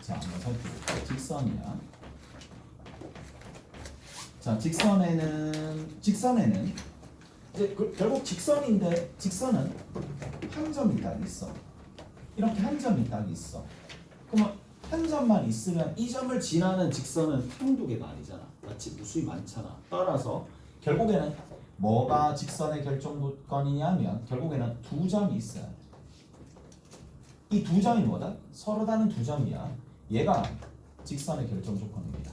자, 한번 살펴볼게요. 직선이야. 자, 직선에는 이제 결국 직선인데 직선은 한 점이 딱 있어. 이렇게 한 점이 딱 있어. 그러면 한 점만 있으면 이 점을 지나는 직선은 한두 개가 아니잖아. 마치 무수히 많잖아. 따라서 결국에는 뭐가 직선의 결정 조건이냐면 결국에는 두 점이 있어야 돼. 이 두 점이 뭐다? 서로 다른 두 점이야. 얘가 직선의 결정 조건입니다.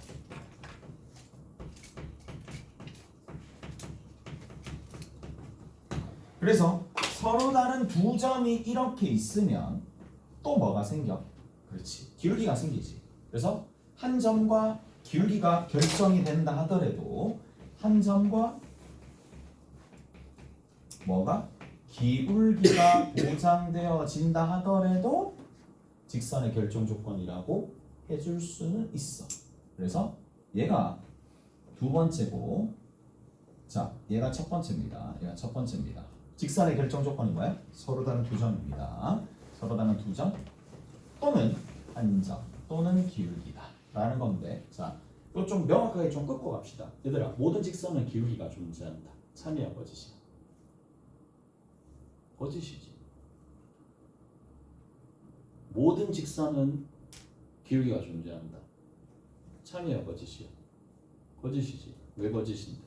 그래서 서로 다른 두 점이 이렇게 있으면 또 뭐가 생겨? 그렇지. 기울기가 생기지. 그래서 한 점과 기울기가 결정이 된다 하더라도 한 점과 뭐가? 기울기가 보장되어진다 하더라도 직선의 결정 조건이라고 해줄 수는 있어. 그래서 얘가 두 번째고, 자, 얘가 첫 번째입니다. 얘가 첫 번째입니다. 직선의 결정 조건이 뭐야? 서로 다른 두 점입니다. 서로 다른 두 점 또는 한 점 또는 기울기다 라는 건데, 자, 이거 좀 명확하게 좀 끄고 갑시다. 얘들아, 모든 직선은 기울기가 존재한다. 참이야 거짓이야? 거짓이지. 모든 직선은 기울기가 존재한다. 참이야 거짓이야? 거짓이지. 왜 거짓인데?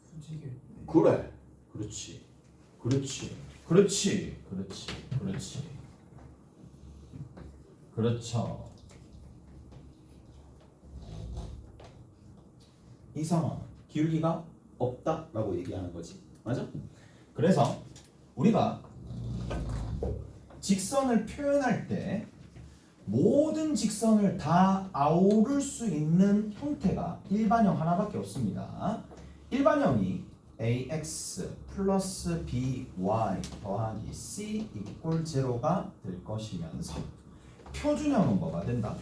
수직일 때. 그래. 그렇지. 그렇지. 그렇지. 그렇지. 그렇지. 그렇죠. 이 상황 기울기가 없다라고 얘기하는 거지. 맞아? 그래서 우리가 직선을 표현할 때 모든 직선을 다 아우를 수 있는 형태가 일반형 하나밖에 없습니다. 일반형이 ax 플러스 by 더하기 c 이꼴 제로가 될 것이면서 표준형은 뭐가 된다?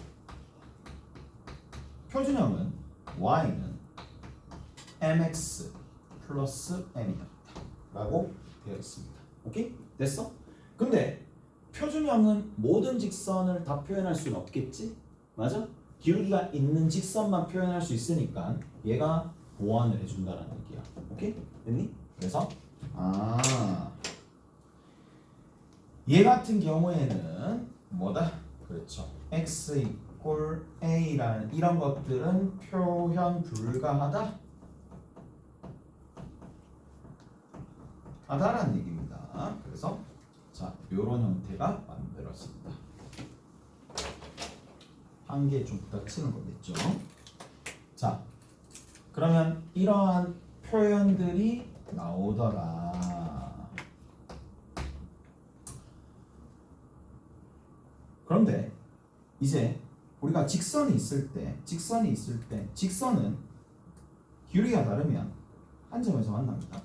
표준형은 y는 mx 플러스 n이다 라고 되어 있습니다. 오케이? 됐어? 근데 표준형은 모든 직선을 다 표현할 수는 없겠지? 맞아? 기울기가 있는 직선만 표현할 수 있으니까 얘가 보완을 해준다는 얘기야. 오케이? 됐니? 그래서 얘 같은 경우에는 뭐다? 그렇죠. x 이꼴 a라는 이런 것들은 표현 불가하다? 하다라는 얘기입니다. 그래서 자, 요런 형태가 만들어진다. 한 개 좀 부닥치는 거겠죠. 자, 그러면 이러한 표현들이 나오더라. 그런데 이제 우리가 직선이 있을 때 직선은 기울기가 다르면 한 점에서 만납니다.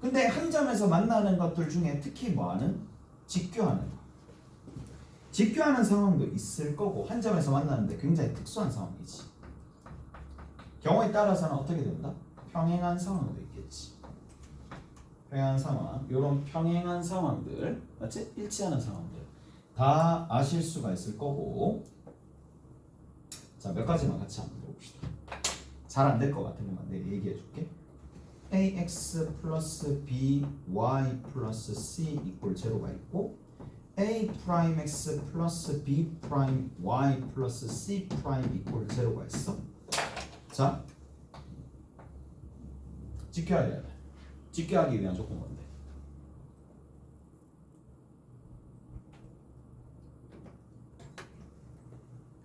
근데 한 점에서 만나는 것들 중에 특히 뭐하는? 직교하는 거. 직교하는 상황도 있을 거고 한 점에서 만나는데 굉장히 특수한 상황이지. 경우에 따라서는 어떻게 된다? 평행한 상황도 있겠지. 평행한 상황, 이런 평행한 상황들, 맞지? 일치하는 상황들 다 아실 수가 있을 거고. 자, 몇 가지만 같이 한번 해봅시다. 잘 안 될 것 같으면 내가 얘기해 줄게. ax 플러스 by 플러스 c 이꼴 제로가 있고 a 프라임 x 플러스 b 프라임 y 플러스 c 프라임 이꼴 제로가 있어. 자, 직교하기 위한 조건 뭔데?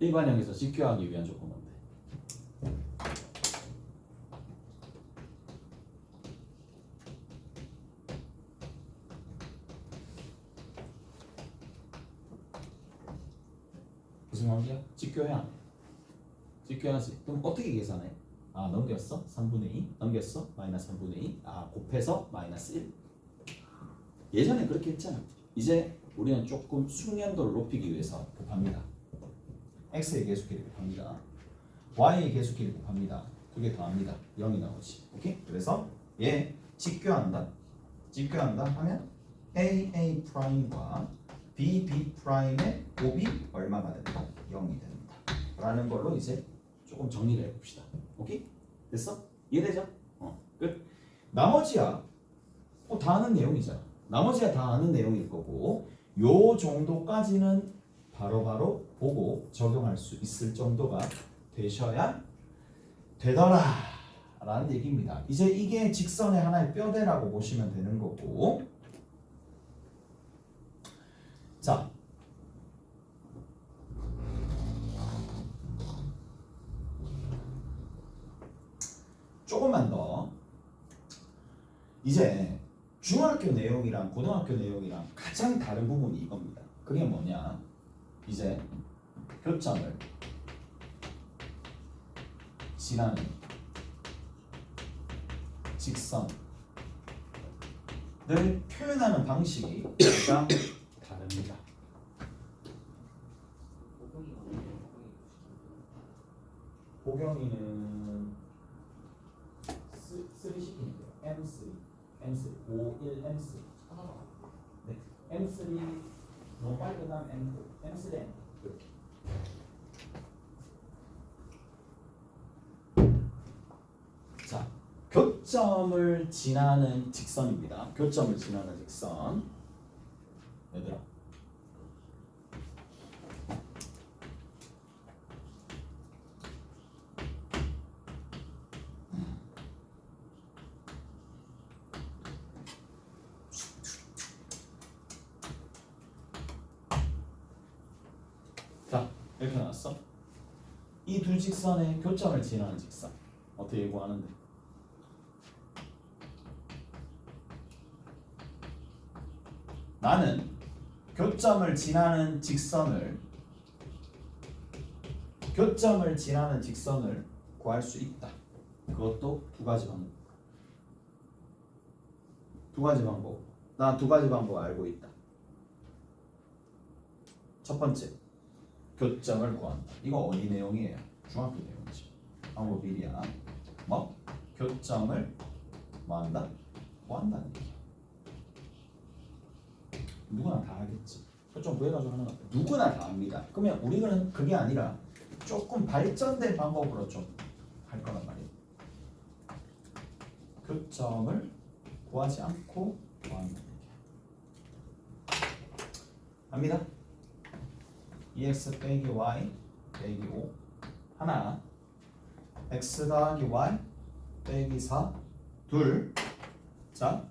일반형에서 직교하기 위한 조건 뭔데? 무슨 관계야? 직교해야 안 해? 직교해야지. 그럼 어떻게 계산해? 아, 넘겼어? 3분의 2? 넘겼어? 마이너스 3분의 2? 아, 곱해서 마이너스 1? 예전에 그렇게 했잖아. 이제 우리는 조금 숙련도를 높이기 위해서 곱합니다. x의 계수끼리 곱합니다. y의 계수끼리 곱합니다. 두 개 더합니다. 0이 나오지. 오케이? 그래서 얘 직교한다. 직교한다 하면 a 프라임과 b 프라임의 곱이 얼마가 된다? 적용이 됩니다. 라는 걸로 이제 조금 정리를 해봅시다. 오케이? 됐어? 이해되죠? 끝. 나머지야 다 아는 내용이잖아. 나머지야 다 아는 내용일 거고 요 정도까지는 바로바로 보고 적용할 수 있을 정도가 되셔야 되더라 라는 얘기입니다. 이제 이게 직선의 하나의 뼈대라고 보시면 되는 거고 자 조금만 더 이제 중학교 내용이랑 고등학교 내용이랑 가장 다른 부분이 이겁니다. 그게 뭐냐 이제 교점을 지나는 직선을 표현하는 방식이 가장 다릅니다. 보경이는 3 시키면 돼요. M3 51 M3 네, M3 너무 빨리 끝나면 M4 M3 M 이렇게 자 교점을 지나는 직선입니다. 교점을 지나는 직선 얘들아 자 이렇게 나왔어. 이 두 직선의 교점을 지나는 직선 어떻게 구하는데? 나는 교점을 지나는 직선을 구할 수 있다. 그것도 두 가지 방법. 나 두 가지 방법 알고 있다. 첫 번째, 교점을 구한다. 이거 어디 내용이에요? 중학교 내용이지. 방법 1이야. 뭐? 교점을 뭐한다? 구한다는 얘기야. 누구나 다 하겠지. 교점 구해가지고 하는 거 누구나 다 합니다. 그러면 우리는 그게 아니라 조금 발전된 방법으로 좀 할 거란 말이에요. 교점을 구하지 않고 구한다는 얘기야. 합니다. 2x 빼기 y 빼기 5 하나 x 더하기 y 빼기 4 둘 자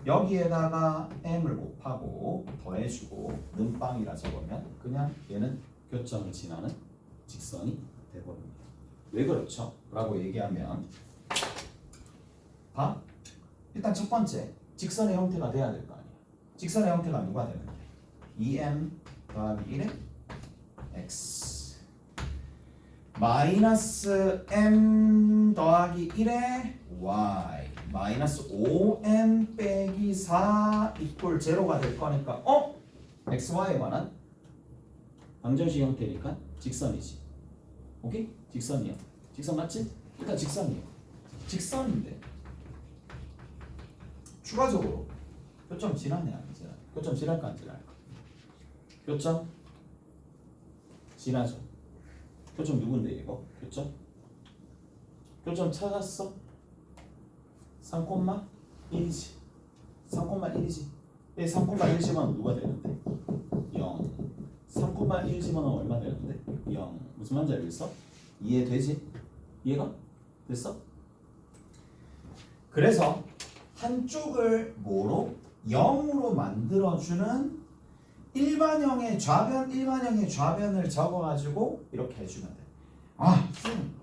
여기에다가 m을 곱하고 더해주고 는빵이라 적으면 그냥 얘는 교점을 지나는 직선이 되버립니다. 왜 그렇죠? 라고 얘기하면 봐 일단 첫 번째 직선의 형태가 돼야 될 거 아니야. 직선의 형태가 누가 되는데 2m 더하기 1의 x 마이너스 m 더하기 1의 y 마이너스 5m 빼기 4 이퀄 제로가 될 거니까 xy에 관한 방정식 형태니까 직선이지. 오케이? 직선이야. 직선 맞지? 일단 직선이야. 직선인데 추가적으로 교점 지나네 안 지나? 교점 지날까 안 지날까? 교점 지나죠. 교점 누군데 이거? 교점 찾았어? 3,1이지. 3,1이지. 3,1 집어넣으면 누가 되는데? 0. 3,1 집어넣으면 얼마 되는데? 0. 무슨 말인지 알겠어? 이해되지? 이해가 됐어? 그래서 한쪽을 뭐로? 0으로 만들어주는 일반형의 좌변을 적어가지고 이렇게 해주면 돼. 쌤,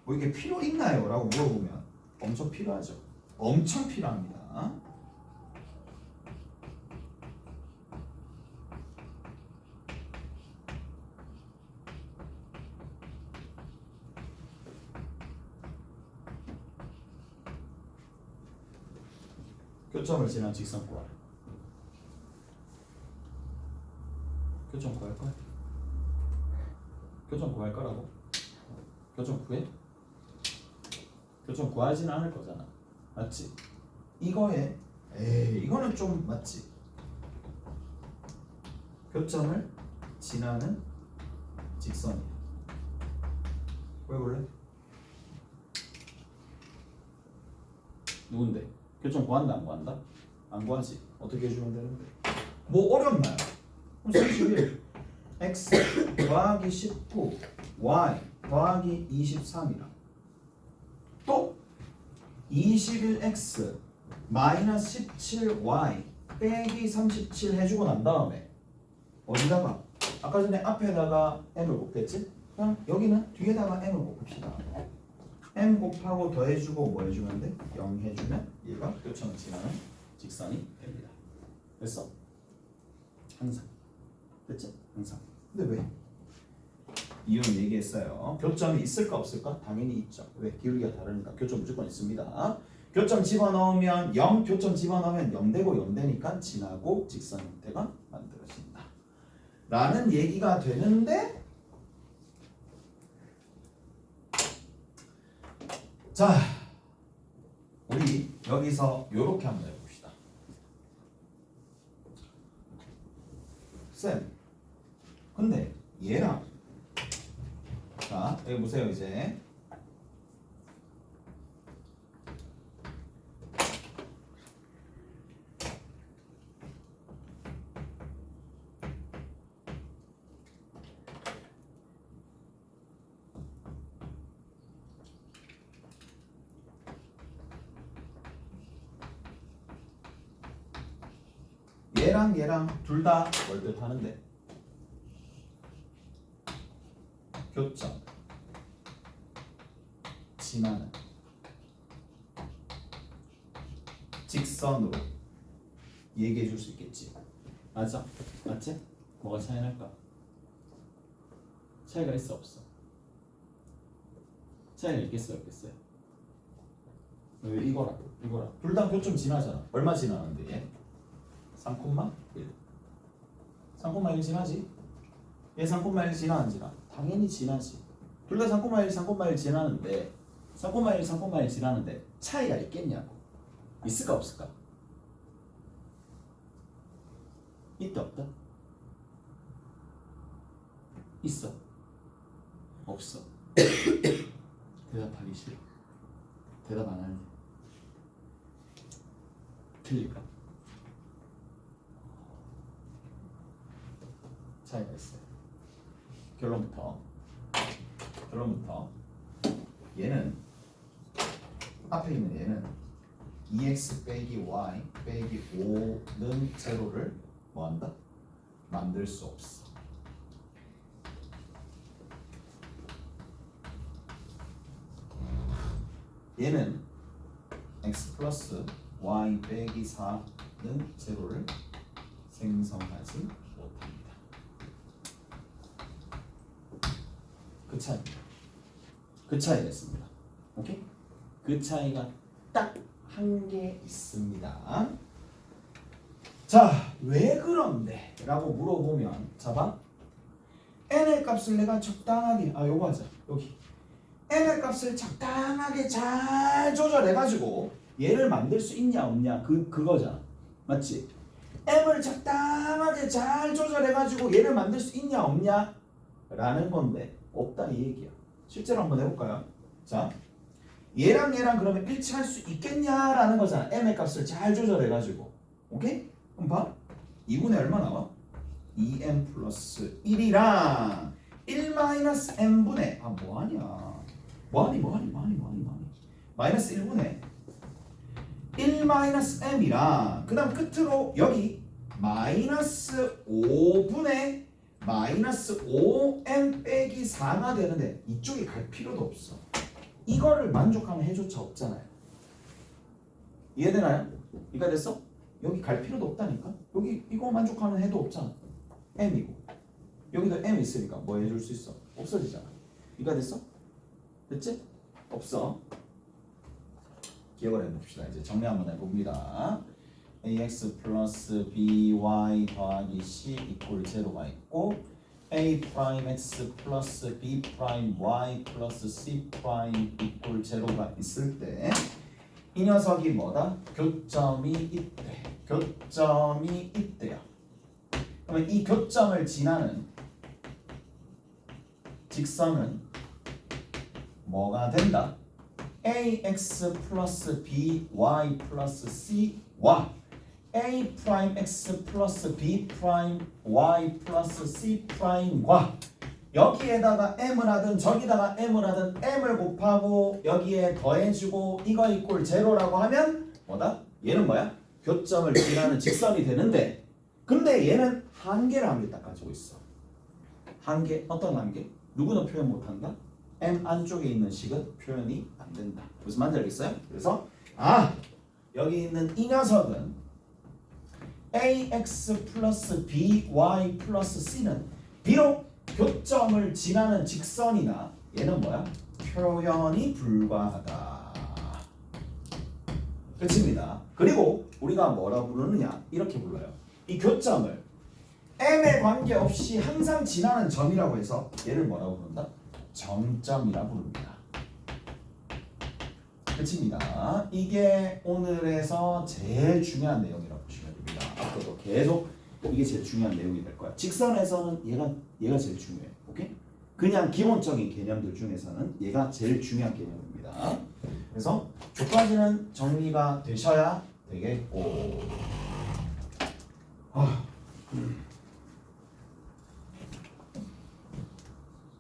뭐 이게 필요 있나요? 라고 물어보면 엄청 필요하죠. 엄청 필요합니다. 교점을 지난 직선 구하라. 교점 구할 거야? 교점 구할 거라고? 교점 구해? 교점 구하지는 않을 거잖아. 맞지? 이거에 이거는 좀 맞지? 교점을 지나는 직선이야. 왜 그래? 누군데? 교점 구한다 안 구한다? 안 구하지. 어떻게 해주면 되는데? 뭐 어렵나요? 31 x 더하기 19 y 더하기 23이라. 또 21x 마이너스 17y 빼기 37 해주고 난 다음에 어디다가? 아까 전에 앞에다가 m을 곱했지? 그럼 여기는 뒤에다가 m을 곱합시다. m 곱하고 더해주고 뭐 해주면 돼? 0 해주면 얘가 교점을 지나는 직선이 됩니다. 됐어? 항상. 됐지? 항상. 근데 왜? 이유는 얘기했어요. 교점이 있을까 없을까? 당연히 있죠. 왜? 기울기가 다르니까 교점 무조건 있습니다. 교점 집어넣으면 0, 교점 집어넣으면 0 되고 0 되니까 지나고 직선 형태가 만들어진다. 라는 얘기가 되는데 자, 우리 여기서 요렇게 한번 해봅시다. 쌤, 근데 얘랑 자, 여기 보세요 이제 얘랑 둘 다 뭘 뜻하는데? 교점 지나는 직선으로 얘기해 줄 수 있겠지. 맞아? 맞지? 뭐가 차이 날까? 차이가 있어 없어? 차이가 있겠어요 없겠어요? 왜 이거라 둘 다 교점 지나잖아. 얼마 지나는데 얘? 3,1 3,1 지나지? 얘 3,1 지나 안 지나? 당연히 지나지. 둘 다 3,1 3,1 지나는데 3,1 3,1 지나는데 차이가 있겠냐고. 있을까 없을까? 있다 없다? 있어? 없어? 대답하기 싫어. 대답 안 할래. 틀릴까? 차이가 있어요. 결론부터 얘는 앞에 있는 얘는 2x 빼기 y 빼기 5는 제로를 뭐한다? 만들 수 없어. 얘는 x 플러스 y 빼기 4는 제로를 생성하지 못합니다. 그 차이였습니다. 오케이? 그 차이가 딱 한 개 있습니다. 자, 왜 그런데? 라고 물어보면 자 봐. n의 값을 내가 적당하게 요거 하자. 여기 n의 값을 적당하게 잘 조절해가지고 얘를 만들 수 있냐 없냐 그거잖아. 맞지? m을 적당하게 잘 조절해가지고 얘를 만들 수 있냐 없냐 라는 건데 없다 이 얘기야. 실제로 한번 해볼까요? 자, 얘랑 그러면 일치할 수 있겠냐라는 거잖아. m의 값을 잘 조절해가지고. 오케이? 그럼 봐. 2분의 얼마 나와? 2m 플러스 1이랑 1 마이너스 m분의 뭐하니 마이너스 1분의 1 마이너스 m이랑 그 다음 끝으로 여기 마이너스 5분의 마이너스 5m 빼기 4가 되는데 이쪽에 갈 필요도 없어. 이거를 만족하는 해조차 없잖아요. 이해되나요? 이해가 됐어? 여기 갈 필요도 없다니까. 여기 이거 만족하는 해도 없잖아. m이고 여기도 m 있으니까 뭐 해줄 수 있어? 없어지잖아. 이해가 됐어? 됐지? 없어. 기억을 해봅시다. 이제 정리 한번 해봅니다. ax 플러스 by 더하기 c 이퀄 제로가 있고 a 프라임 x 플러스 b 프라임 y 플러스 c 프라임 이퀄 제로가 있을 때 이 녀석이 뭐다? 교점이 있대요. 그러면 이 교점을 지나는 직선은 뭐가 된다? ax 플러스 by 플러스 c와 a 프라임 x 플러스 b 프라임 y 플러스 c 프라임과 여기에다가 m을 하든 저기다가 m을 하든 m을 곱하고 여기에 더해주고 이거 이꼴 제로라고 하면 뭐다? 얘는 뭐야? 교점을 지나는 직선이 되는데 근데 얘는 한계를 딱 가지고 있어. 한계? 어떤 한계? 누구는 표현 못한다? m 안쪽에 있는 식은 표현이 안 된다. 무슨 말인지 알겠어요? 그래서 여기 있는 이 녀석은 ax 플러스 by 플러스 c는 비록 교점을 지나는 직선이나 얘는 뭐야? 표현이 불가하다. 끝입니다. 그리고 우리가 뭐라 부르느냐? 이렇게 불러요. 이 교점을 m에 관계없이 항상 지나는 점이라고 해서 얘를 뭐라고 부른다? 정점이라고 부릅니다. 끝입니다. 이게 오늘에서 제일 중요한 내용이라고 보시면 됩니다. 앞으로도 계속 이게 제일 중요한 내용이 될 거야. 직선에서는 얘가 제일 중요해. 오케이? 그냥 기본적인 개념들 중에서는 얘가 제일 중요한 개념입니다. 그래서 조까지는 정리가 되셔야 되겠고.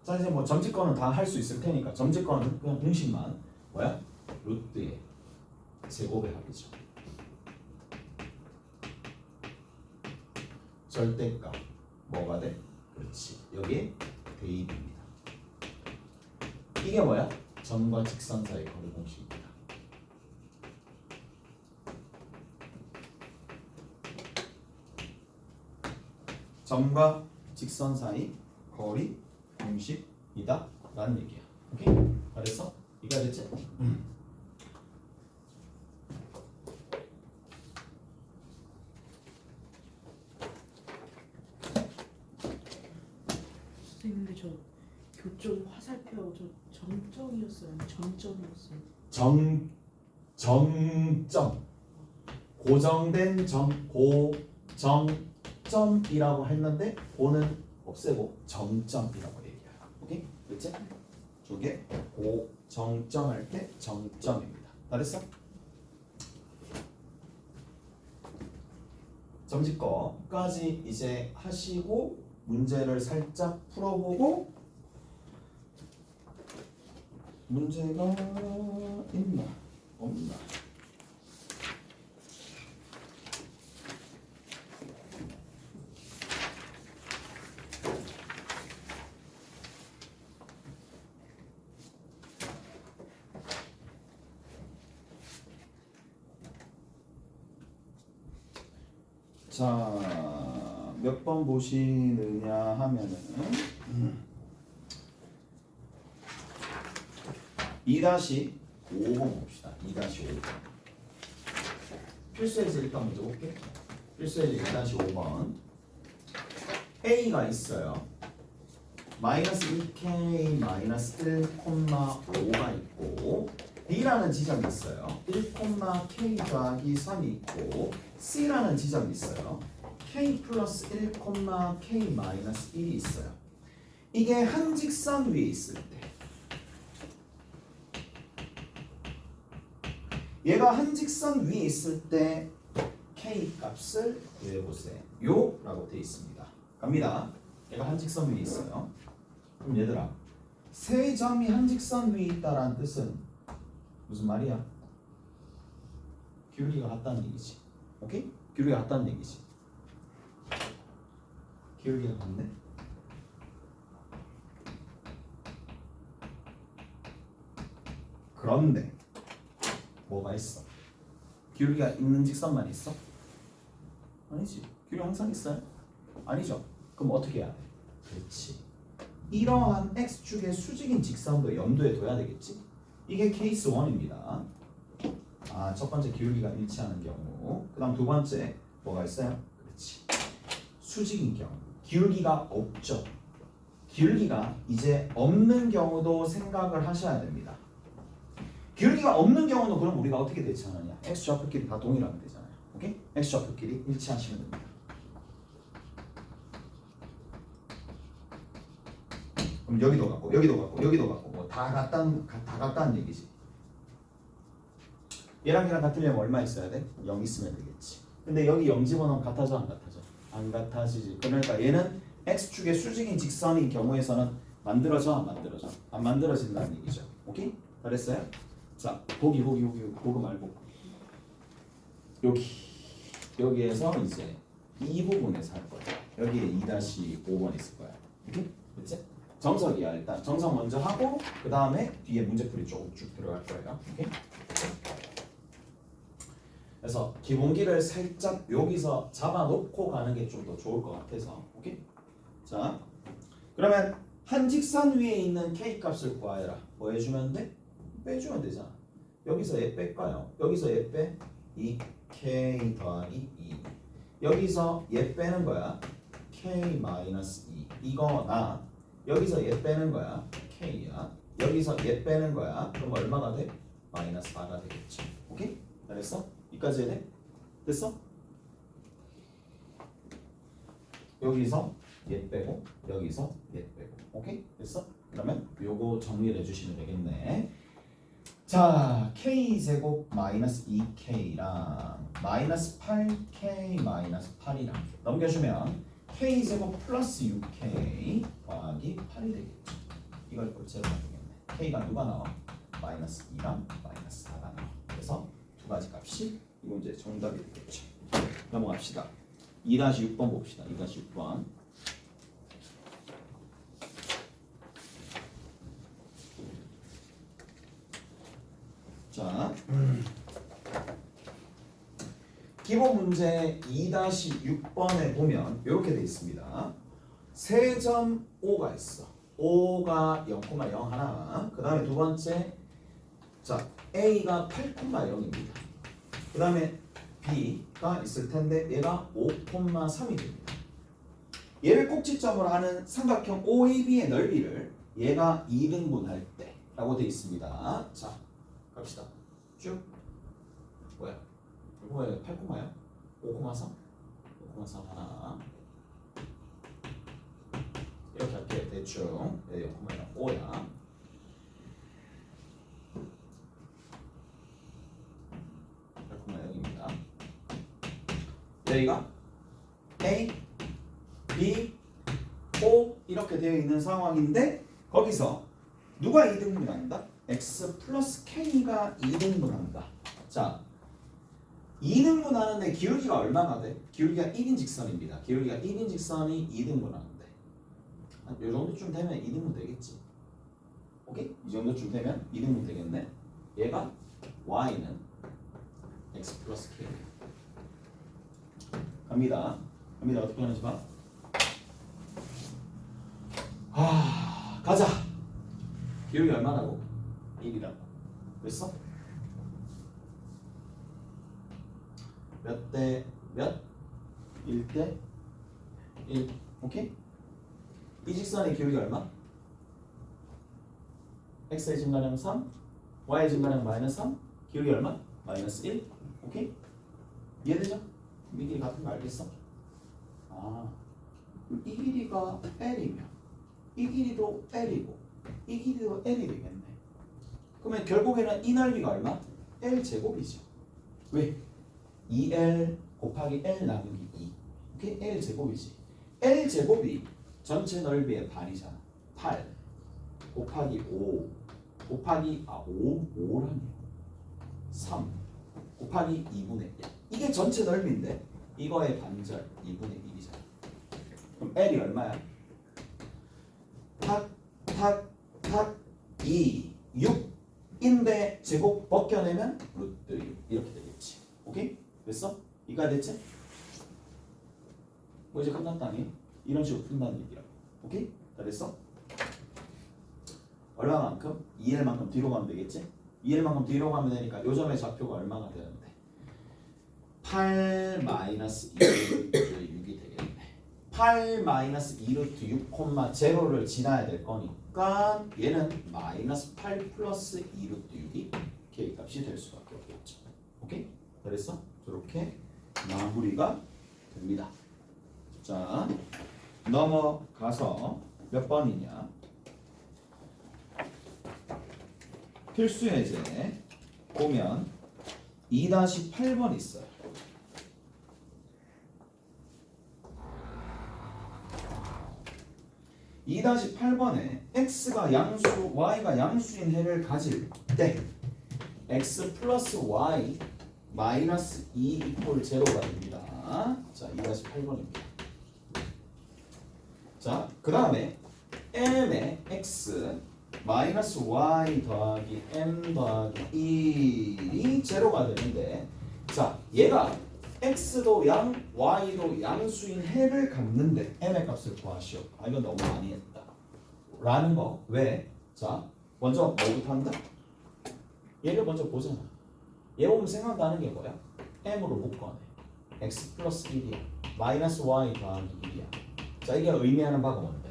자 이제 뭐 점집거는 다 할 수 있을 테니까 점집거는 그냥 공식만 뭐야? 루트의 제곱의 합이죠. 절대값 뭐가 돼? 그렇지. 여기 대입입니다. 이게 뭐야? 점과 직선 사이 거리 공식입니다. 점과 직선 사이 거리 공식이다 라는 얘기야. 오케이? 알았어? 이거 알겠지? 선생님 근데 저 교점 화살표 저 정점이었어요? 아니면 점점이었어요? 정점 고정된 점 고정점이라고 했는데 고는 없애고 정점이라고 얘기해요. 오케이? 그렇지? 저게 고정점 할 때 정점입니다. 알았어? 점집 거까지 이제 하시고 문제를 살짝 풀어보고 문제가 있나 없나 자 몇 번 보시느냐 하면은 2-5번 봅시다. 2-5번 필수에서 일단 먼저 볼게. 필수에서 2-5번 A가 있어요. 마이너스 2K 마이너스 1,5가 있고 B라는 지점이 있어요. 1,K 더하기 3이 있고 C라는 지점이 있어요. K 플러스 1,K 마이너스 1이 있어요. 이게 한 직선 위에 있을 때 얘가 한 직선 위에 있을 때 K 값을 구해보세요. 라고 되어 있습니다. 갑니다. 얘가 한 직선 위에 있어요. 그럼 얘들아 세 점이 한 직선 위에 있다라는 뜻은 무슨 말이야? 기울기가 같다는 얘기지. 오케이? 기울기가 같다는 얘기지. 기울기가 같네? 그런데 뭐가 있어? 기울기가 있는 직선만 있어? 아니지. 기울기 항상 있어요? 아니죠. 그럼 어떻게 해야 돼? 그렇지. 이러한 x축의 수직인 직선도 염두에 둬야 되겠지? 이게 케이스 1입니다. 첫 번째 기울기가 일치하는 경우. 그 다음 두 번째 뭐가 있어요? 그렇지. 수직인 경우. 기울기가 없죠. 기울기가 이제 없는 경우도 생각을 하셔야 됩니다. 기울기가 없는 경우는 그럼 우리가 어떻게 대처하느냐? x좌표끼리 다 동일하면 되잖아요. 오케이? x좌표끼리 일치하시면 됩니다. 그럼 여기도 같고 여기도 같고 여기도 같고 뭐다 같다는 얘기지. 얘랑 얘랑 같으려면 얼마 있어야 돼? 0 있으면 되겠지. 근데 여기 0 집어넣으면 같아져 안 같아져? 안 같아지지. 그러니까 얘는 x축의 수직인 직선인 경우에서는 만들어져 안 만들어져? 안 만들어진다는 얘기죠. 오케이? 잘했어요? 자 보기 보고 말고 여기에서 이제 이 부분에서 할 거야. 여기에 2-5번 있을 거야. 오케이? 그치? 정석이야. 일단 정석 먼저 하고 그 다음에 뒤에 문제풀이 쭉 들어갈 거예요. 오케이? 그래서 기본기를 살짝 여기서 잡아놓고 가는 게 좀 더 좋을 것 같아서. 오케이? 자 그러면 한 직선 위에 있는 k 값을 구하여라. 뭐 해주면 돼? 빼주면 되잖아. 여기서 얘 뺄까요? 여기서 얘 빼? 2k 더하기 2. 여기서 얘 빼는 거야. k 마이너스 2. 이거나 여기서 얘 빼는 거야. k야. 여기서 얘 빼는 거야. 그럼 얼마가 돼? 마이너스 4가 되겠지. 오케이? 잘했어? 여기까지 해야 돼? 됐어? 여기서 얘 빼고 여기서 얘 빼고. 오케이? 됐어? 그러면 요거 정리를 해주시면 되겠네. 자, k제곱 마이너스 2k랑 마이너스 8k 마이너스 8이랑 넘겨주면 k제곱 플러스 6k 더하기 8이 되겠죠. 이걸 골체로 만들겠네. k가 누가 나와? 마이너스 2랑 마이너스 4가 나와. 그래서 두 가지 값이 이 문제 정답이 되겠죠. 넘어갑시다. 2-6번 봅시다. 2-6번. 자, 기본 문제 2-6번에 보면 이렇게 돼 있습니다. 세점 5가 있어. 5가 0,0 하나. 그 다음에 두 번째, 자 A가 8,0입니다. 그 다음에 B가 있을 텐데 얘가 5,3이 됩니다. 얘를 꼭지점으로 하는 삼각형 OAB의 넓이를 얘가 2등분할 때라고 돼 있습니다. 자, 갑시다. 쭉. 뭐야? 이거 8,0야? 5,3? 5,3 하나. 이렇게 할게. 대충. 0,0랑 5야. 여기가 A, B, O 이렇게 되어 있는 상황인데 거기서 누가 2등분한다? X 플러스 K가 2등분한다. 자, 2등분하는데 기울기가 얼마나 돼? 기울기가 1인 직선입니다. 기울기가 1인 직선이 2등분하는데 이 정도쯤 되면 2등분 되겠지. 오케이? 이 정도쯤 되면 2등분 되겠네. 얘가 Y는 X 플러스 K 갑니다. 어떻게 하는지 봐. 가자. 기울기 얼마라고? 1이라고. 됐어? 몇 대 몇? 1대 1. 오케이? 이 직선의 기울기 얼마? x의 증가량 3, y의 증가량 마이너스 3. 기울기 얼마? 마이너스 1. 오케이? 이해되죠? 이 길이 같은 거 알겠어? 이 길이가 L이면 이 길이도 L이고 이 길이도 L이 되겠네. 그러면 결국에는 이 넓이가 얼마? L제곱이죠. 왜? 2L 곱하기 L 나누기 2. 오케이? L제곱이지. L제곱이 전체 넓이의 반이잖아. 8 곱하기 5 곱하기 5라니 3 곱하기 2분의 1. 이게 전체 넓이인데 이거의 반절 2분의 1이잖아. 그럼 L이 얼마야? 탁 2 6인데 제곱 벗겨내면 루트 6 이렇게 되겠지. 오케이? 됐어? 이가 됐지? 뭐 이제 끝났다니? 이런 식으로 푼다는 얘기라고. 오케이? 다 됐어? 얼마만큼? 2L만큼 뒤로 가면 되겠지? 2L만큼 뒤로 가면 되니까 요 점의 좌표가 얼마가 되는데 8 마이너스 2루트 6이 되겠네. 8 마이너스 2루트 6, 0를 지나야 될 거니까 얘는 마이너스 8 플러스 2루트 6이 K값이 될 수밖에 없겠죠. 오케이? 그래서 저렇게 마무리가 됩니다. 자, 넘어가서 몇 번이냐? 필수 예제 보면 2-8번 있어요. 2-8번에 x가 양수, y가 양수인 해를 가질 때 x 플러스 y 마이너스 2 이퀄 제로가 됩니다. 자, 2-8번입니다. 자, 그 다음에 m의 x 마이너스 y 더하기 m 더하기 1이 제로가 되는데, 자, 얘가 x도 양, y도 양수인 해를 갖는데 m의 값을 구하시오. 아, 이건 너무 많이 했다 라는 거. 왜? 자, 먼저 뭐부터 한다? 얘를 먼저 보잖아. 얘 보면 생각나는 게 뭐야? m으로 묶어내. x 플러스 1이야. 마이너스 y 더하기 1이야. 자, 이게 의미하는 바가 뭔데?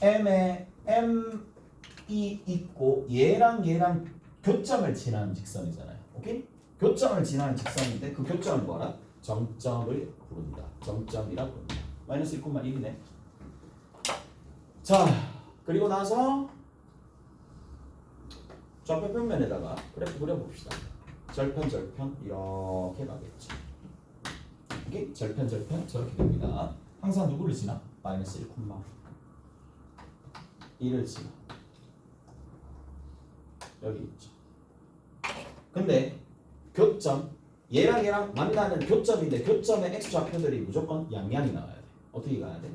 m에 m이 있고 얘랑 얘랑 교점을 지나는 직선이잖아요. 오케이? 교점을 지나는 직선인데 그 교점을 뭐라? 정점을 부른다. 정점이라 부른다. 마이너스 1,1이네. 자, 그리고 나서 좌표 평면에다가 그래프 그려봅시다. 절편 절편 이렇게 가겠죠. 오케이? 절편 절편 저렇게 됩니다. 항상 누구를 지나? 마이너스 1,1을 지나. 여기 있죠. 근데 교점, 얘랑 얘랑 만나는 교점인데 교점의 x 좌표들이 무조건 양양이 나와야 돼. 어떻게 가야 돼?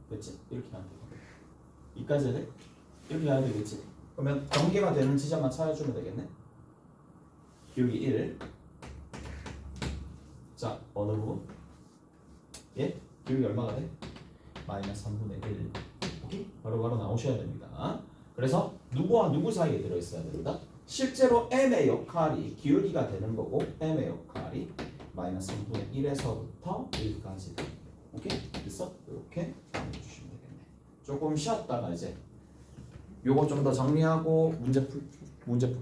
그렇지? 이렇게 가야 돼. 이까지 해야 돼? 이렇게 가야 되겠지? 그러면 경계가 되는 지점만 찾아주면 되겠네. 여기 1. 자, 어느 부분? 예? 여기 얼마가 돼? 마이너스 3분의 1. 오케이? 바로 나오셔야 됩니다. 그래서 누구와 누구 사이에 들어있어야 된다? 실제로 m의 역할이 기울기가 되는 거고 m의 역할이 마이너스 3분의 1에서부터 1까지. 오케이? 됐어? 이렇게 해주시면 되겠네. 조금 쉬었다가 이제 요거 좀 더 정리하고 문제 풉시다.